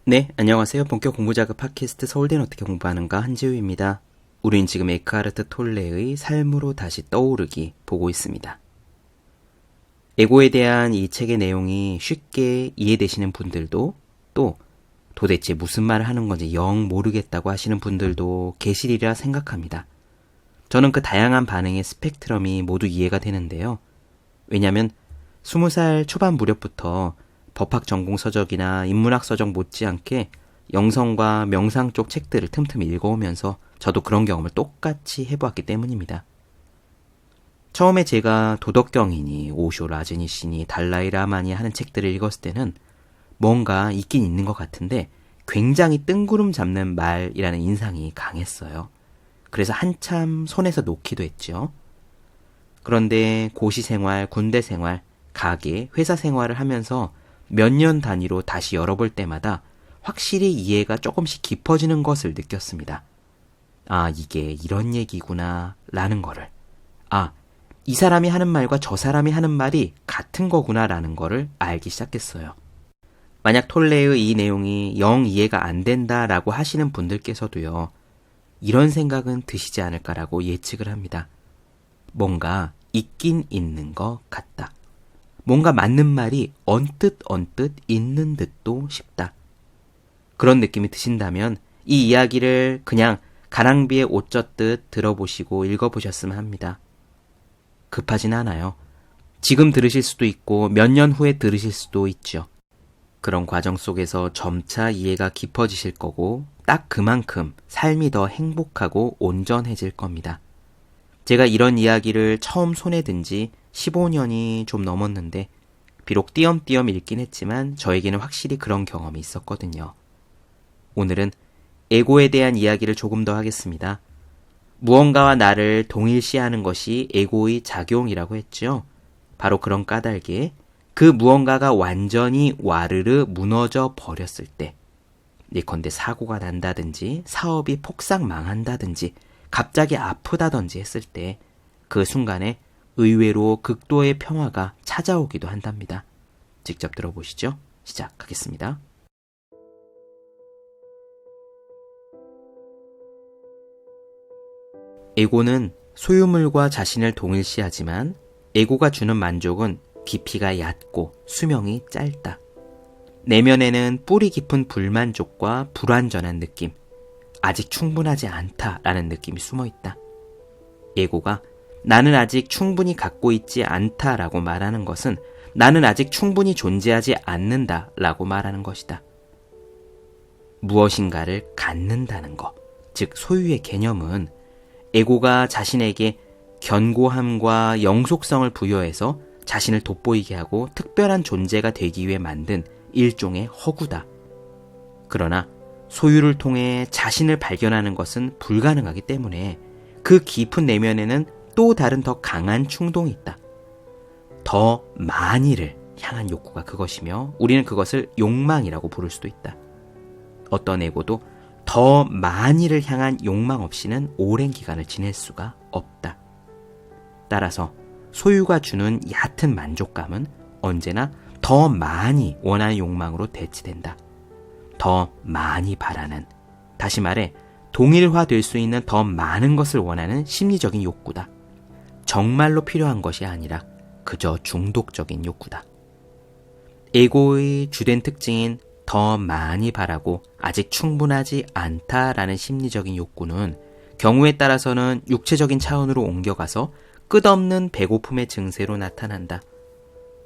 네, 안녕하세요. 본격 공부자극 팟캐스트 서울대는 어떻게 공부하는가 한지우입니다. 우린 지금 에크하르트 톨레의 삶으로 다시 떠오르기 보고 있습니다. 에고에 대한 이 책의 내용이 쉽게 이해되시는 분들도 또 도대체 무슨 말을 하는 건지 영 모르겠다고 하시는 분들도 계시리라 생각합니다. 저는 그 다양한 반응의 스펙트럼이 모두 이해가 되는데요. 왜냐하면 20살 초반 무렵부터 법학 전공 서적이나 인문학 서적 못지않게 영성과 명상 쪽 책들을 틈틈이 읽어오면서 저도 그런 경험을 똑같이 해보았기 때문입니다. 처음에 제가 도덕경이니 오쇼 라즈니시니 달라이 라마니 하는 책들을 읽었을 때는 뭔가 있긴 있는 것 같은데 굉장히 뜬구름 잡는 말이라는 인상이 강했어요. 그래서 한참 손에서 놓기도 했죠. 그런데 고시 생활, 군대 생활, 가게, 회사 생활을 하면서 몇 년 단위로 다시 열어볼 때마다 확실히 이해가 조금씩 깊어지는 것을 느꼈습니다. 아, 이게 이런 얘기구나 라는 거를. 아, 이 사람이 하는 말과 저 사람이 하는 말이 같은 거구나 라는 거를 알기 시작했어요. 만약 톨레의 이 내용이 영 이해가 안 된다라고 하시는 분들께서도요, 이런 생각은 드시지 않을까라고 예측을 합니다. 뭔가 있긴 있는 것 같다. 뭔가 맞는 말이 언뜻 있는 듯도 싶다. 그런 느낌이 드신다면 이 이야기를 그냥 가랑비에 옷 젖듯 들어보시고 읽어보셨으면 합니다. 급하진 않아요. 지금 들으실 수도 있고 몇 년 후에 들으실 수도 있죠. 그런 과정 속에서 점차 이해가 깊어지실 거고 딱 그만큼 삶이 더 행복하고 온전해질 겁니다. 제가 이런 이야기를 처음 손에 든 지 15년이 좀 넘었는데 비록 띄엄띄엄 읽긴 했지만 저에게는 확실히 그런 경험이 있었거든요. 오늘은 에고에 대한 이야기를 조금 더 하겠습니다. 무언가와 나를 동일시하는 것이 에고의 작용이라고 했죠. 바로 그런 까닭에 그 무언가가 완전히 와르르 무너져 버렸을 때, 예컨대 사고가 난다든지 사업이 폭삭 망한다든지 갑자기 아프다든지 했을 때 그 순간에 의외로 극도의 평화가 찾아오기도 한답니다. 직접 들어보시죠. 시작하겠습니다. 에고는 소유물과 자신을 동일시하지만 에고가 주는 만족은 깊이가 얕고 수명이 짧다. 내면에는 뿌리 깊은 불만족과 불완전한 느낌, 아직 충분하지 않다라는 느낌이 숨어있다. 에고가 나는 아직 충분히 갖고 있지 않다라고 말하는 것은 나는 아직 충분히 존재하지 않는다라고 말하는 것이다. 무엇인가를 갖는다는 것, 즉 소유의 개념은 에고가 자신에게 견고함과 영속성을 부여해서 자신을 돋보이게 하고 특별한 존재가 되기 위해 만든 일종의 허구다. 그러나 소유를 통해 자신을 발견하는 것은 불가능하기 때문에 그 깊은 내면에는 또 다른 더 강한 충동이 있다. 더 많이를 향한 욕구가 그것이며 우리는 그것을 욕망이라고 부를 수도 있다. 어떤 에고도 더 많이를 향한 욕망 없이는 오랜 기간을 지낼 수가 없다. 따라서 소유가 주는 얕은 만족감은 언제나 더 많이 원하는 욕망으로 대치된다. 더 많이 바라는, 다시 말해 동일화될 수 있는 더 많은 것을 원하는 심리적인 욕구다. 정말로 필요한 것이 아니라 그저 중독적인 욕구다. 에고의 주된 특징인 더 많이 바라고 아직 충분하지 않다라는 심리적인 욕구는 경우에 따라서는 육체적인 차원으로 옮겨가서 끝없는 배고픔의 증세로 나타난다.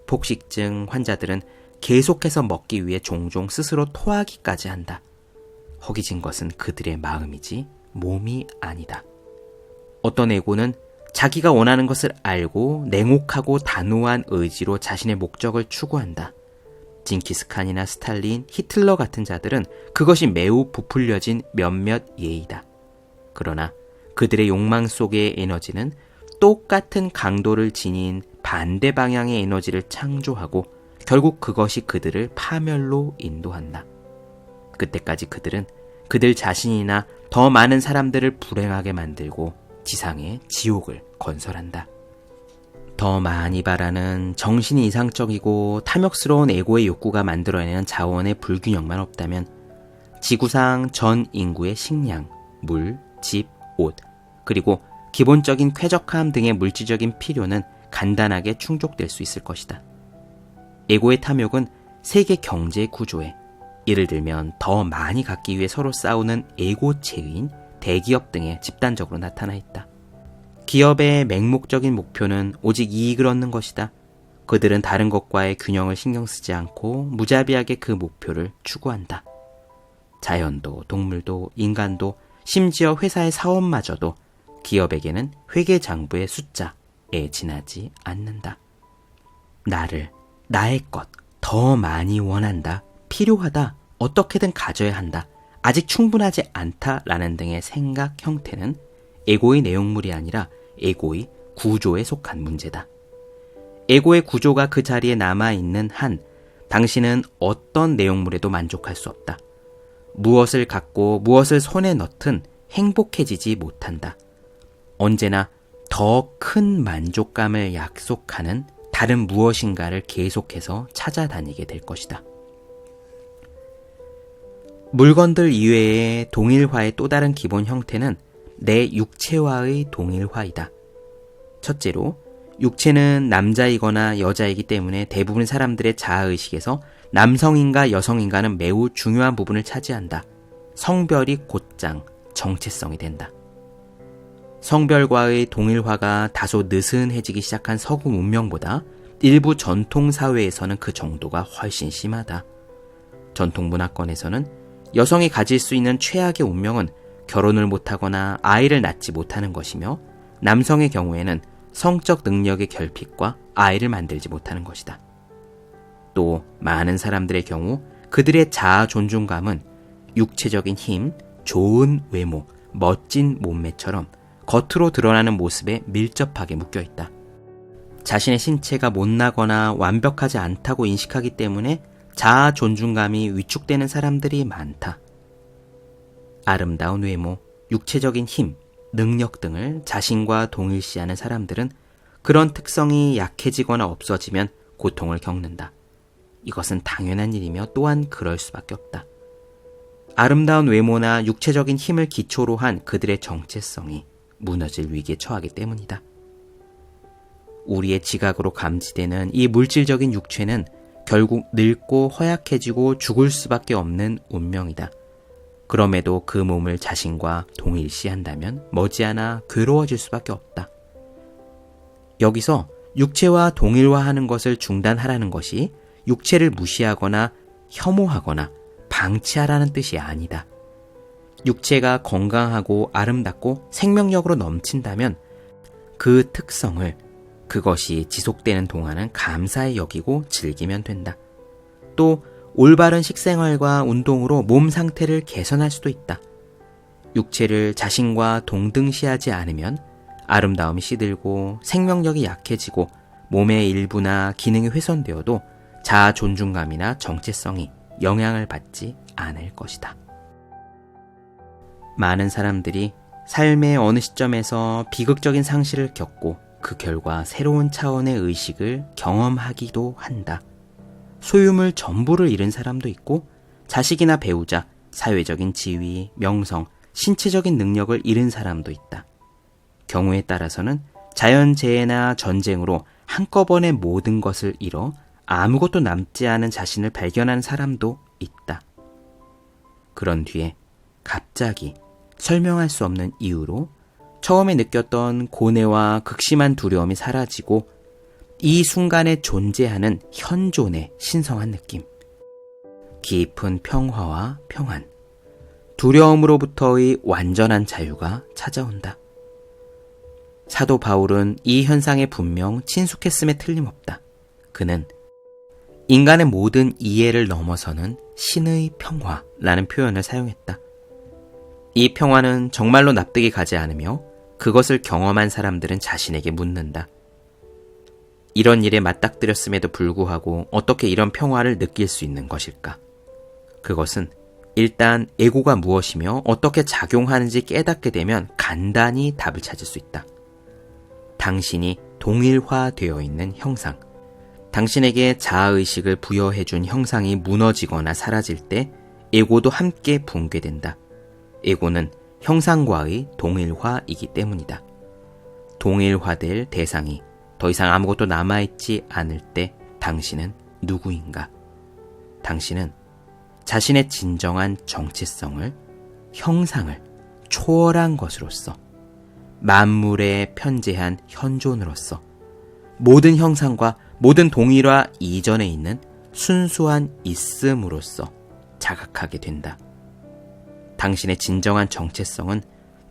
폭식증 환자들은 계속해서 먹기 위해 종종 스스로 토하기까지 한다. 허기진 것은 그들의 마음이지 몸이 아니다. 어떤 에고는 자기가 원하는 것을 알고 냉혹하고 단호한 의지로 자신의 목적을 추구한다. 징기스칸이나 스탈린, 히틀러 같은 자들은 그것이 매우 부풀려진 몇몇 예이다. 그러나 그들의 욕망 속의 에너지는 똑같은 강도를 지닌 반대 방향의 에너지를 창조하고 결국 그것이 그들을 파멸로 인도한다. 그때까지 그들은 그들 자신이나 더 많은 사람들을 불행하게 만들고 지상에 지옥을 건설한다. 더 많이 바라는 정신이 이상적이고 탐욕스러운 에고의 욕구가 만들어내는 자원의 불균형만 없다면 지구상 전 인구의 식량, 물, 집, 옷, 그리고 기본적인 쾌적함 등의 물질적인 필요는 간단하게 충족될 수 있을 것이다. 에고의 탐욕은 세계 경제 구조에, 예를 들면 더 많이 갖기 위해 서로 싸우는 에고체인 대기업 등에 집단적으로 나타나 있다. 기업의 맹목적인 목표는 오직 이익을 얻는 것이다. 그들은 다른 것과의 균형을 신경 쓰지 않고 무자비하게 그 목표를 추구한다. 자연도, 동물도, 인간도, 심지어 회사의 사원마저도 기업에게는 회계장부의 숫자에 지나지 않는다. 나의 것, 더 많이 원한다, 필요하다, 어떻게든 가져야 한다, 아직 충분하지 않다라는 등의 생각 형태는 에고의 내용물이 아니라 에고의 구조에 속한 문제다. 에고의 구조가 그 자리에 남아있는 한 당신은 어떤 내용물에도 만족할 수 없다. 무엇을 갖고 무엇을 손에 넣든 행복해지지 못한다. 언제나 더 큰 만족감을 약속하는 다른 무엇인가를 계속해서 찾아다니게 될 것이다. 물건들 이외의 동일화의 또 다른 기본 형태는 내 육체와의 동일화이다. 첫째로, 육체는 남자이거나 여자이기 때문에 대부분 사람들의 자아의식에서 남성인가 여성인가는 매우 중요한 부분을 차지한다. 성별이 곧장 정체성이 된다. 성별과의 동일화가 다소 느슨해지기 시작한 서구 문명보다 일부 전통 사회에서는 그 정도가 훨씬 심하다. 전통 문화권에서는 여성이 가질 수 있는 최악의 운명은 결혼을 못하거나 아이를 낳지 못하는 것이며, 남성의 경우에는 성적 능력의 결핍과 아이를 만들지 못하는 것이다. 또 많은 사람들의 경우 그들의 자아 존중감은 육체적인 힘, 좋은 외모, 멋진 몸매처럼 겉으로 드러나는 모습에 밀접하게 묶여있다. 자신의 신체가 못나거나 완벽하지 않다고 인식하기 때문에 자아 존중감이 위축되는 사람들이 많다. 아름다운 외모, 육체적인 힘, 능력 등을 자신과 동일시하는 사람들은 그런 특성이 약해지거나 없어지면 고통을 겪는다. 이것은 당연한 일이며 또한 그럴 수밖에 없다. 아름다운 외모나 육체적인 힘을 기초로 한 그들의 정체성이 무너질 위기에 처하기 때문이다. 우리의 지각으로 감지되는 이 물질적인 육체는 결국 늙고 허약해지고 죽을 수밖에 없는 운명이다. 그럼에도 그 몸을 자신과 동일시한다면 머지않아 괴로워질 수밖에 없다. 여기서 육체와 동일화하는 것을 중단하라는 것이 육체를 무시하거나 혐오하거나 방치하라는 뜻이 아니다. 육체가 건강하고 아름답고 생명력으로 넘친다면 그 특성을 그것이 지속되는 동안은 감사히 여기고 즐기면 된다. 또 올바른 식생활과 운동으로 몸 상태를 개선할 수도 있다. 육체를 자신과 동등시하지 않으면 아름다움이 시들고 생명력이 약해지고 몸의 일부나 기능이 훼손되어도 자아 존중감이나 정체성이 영향을 받지 않을 것이다. 많은 사람들이 삶의 어느 시점에서 비극적인 상실을 겪고 그 결과 새로운 차원의 의식을 경험하기도 한다. 소유물 전부를 잃은 사람도 있고 자식이나 배우자, 사회적인 지위, 명성, 신체적인 능력을 잃은 사람도 있다. 경우에 따라서는 자연재해나 전쟁으로 한꺼번에 모든 것을 잃어 아무것도 남지 않은 자신을 발견하는 사람도 있다. 그런 뒤에 갑자기 설명할 수 없는 이유로 처음에 느꼈던 고뇌와 극심한 두려움이 사라지고 이 순간에 존재하는 현존의 신성한 느낌, 깊은 평화와 평안, 두려움으로부터의 완전한 자유가 찾아온다. 사도 바울은 이 현상에 분명 친숙했음에 틀림없다. 그는 인간의 모든 이해를 넘어서는 신의 평화라는 표현을 사용했다. 이 평화는 정말로 납득이 가지 않으며 그것을 경험한 사람들은 자신에게 묻는다. 이런 일에 맞닥뜨렸음에도 불구하고 어떻게 이런 평화를 느낄 수 있는 것일까? 그것은 일단 에고가 무엇이며 어떻게 작용하는지 깨닫게 되면 간단히 답을 찾을 수 있다. 당신이 동일화되어 있는 형상, 당신에게 자아의식을 부여해준 형상이 무너지거나 사라질 때 에고도 함께 붕괴된다. 에고는 형상과의 동일화이기 때문이다. 동일화될 대상이 더 이상 아무것도 남아있지 않을 때 당신은 누구인가? 당신은 자신의 진정한 정체성을, 형상을 초월한 것으로서, 만물에 편재한 현존으로서, 모든 형상과 모든 동일화 이전에 있는 순수한 있음으로서 자각하게 된다. 당신의 진정한 정체성은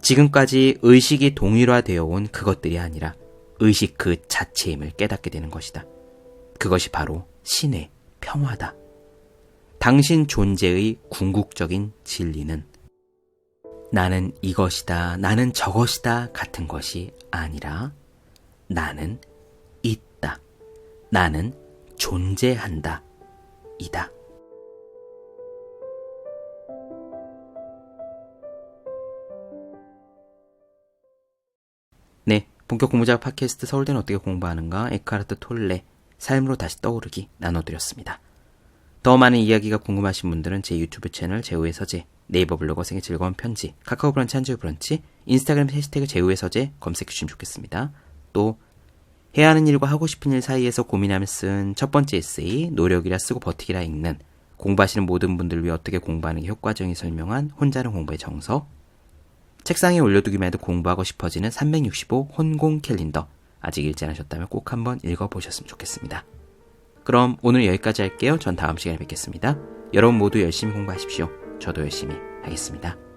지금까지 의식이 동일화되어 온 그것들이 아니라 의식 그 자체임을 깨닫게 되는 것이다. 그것이 바로 신의 평화다. 당신 존재의 궁극적인 진리는 나는 이것이다, 나는 저것이다 같은 것이 아니라 나는 있다, 나는 존재한다, 이다. 네, 본격 공부작업 팟캐스트 서울대는 어떻게 공부하는가 에크하르트 톨레 삶으로 다시 떠오르기 나눠드렸습니다. 더 많은 이야기가 궁금하신 분들은 제 유튜브 채널 제우의 서재, 네이버 블로그 생의 즐거운 편지, 카카오 브런치 한주의 브런치, 인스타그램 해시태그 제우의 서재 검색해주시면 좋겠습니다. 또 해야 하는 일과 하고 싶은 일 사이에서 고민하며 쓴 첫 번째 에세이 노력이라 쓰고 버티기라 읽는 공부하시는 모든 분들을 위해 어떻게 공부하는 게 효과적인지 설명한 혼자는 공부의 정석, 책상에 올려두기만 해도 공부하고 싶어지는 365 혼공 캘린더, 아직 읽지 않으셨다면 꼭 한번 읽어보셨으면 좋겠습니다. 그럼 오늘 여기까지 할게요. 전 다음 시간에 뵙겠습니다. 여러분 모두 열심히 공부하십시오. 저도 열심히 하겠습니다.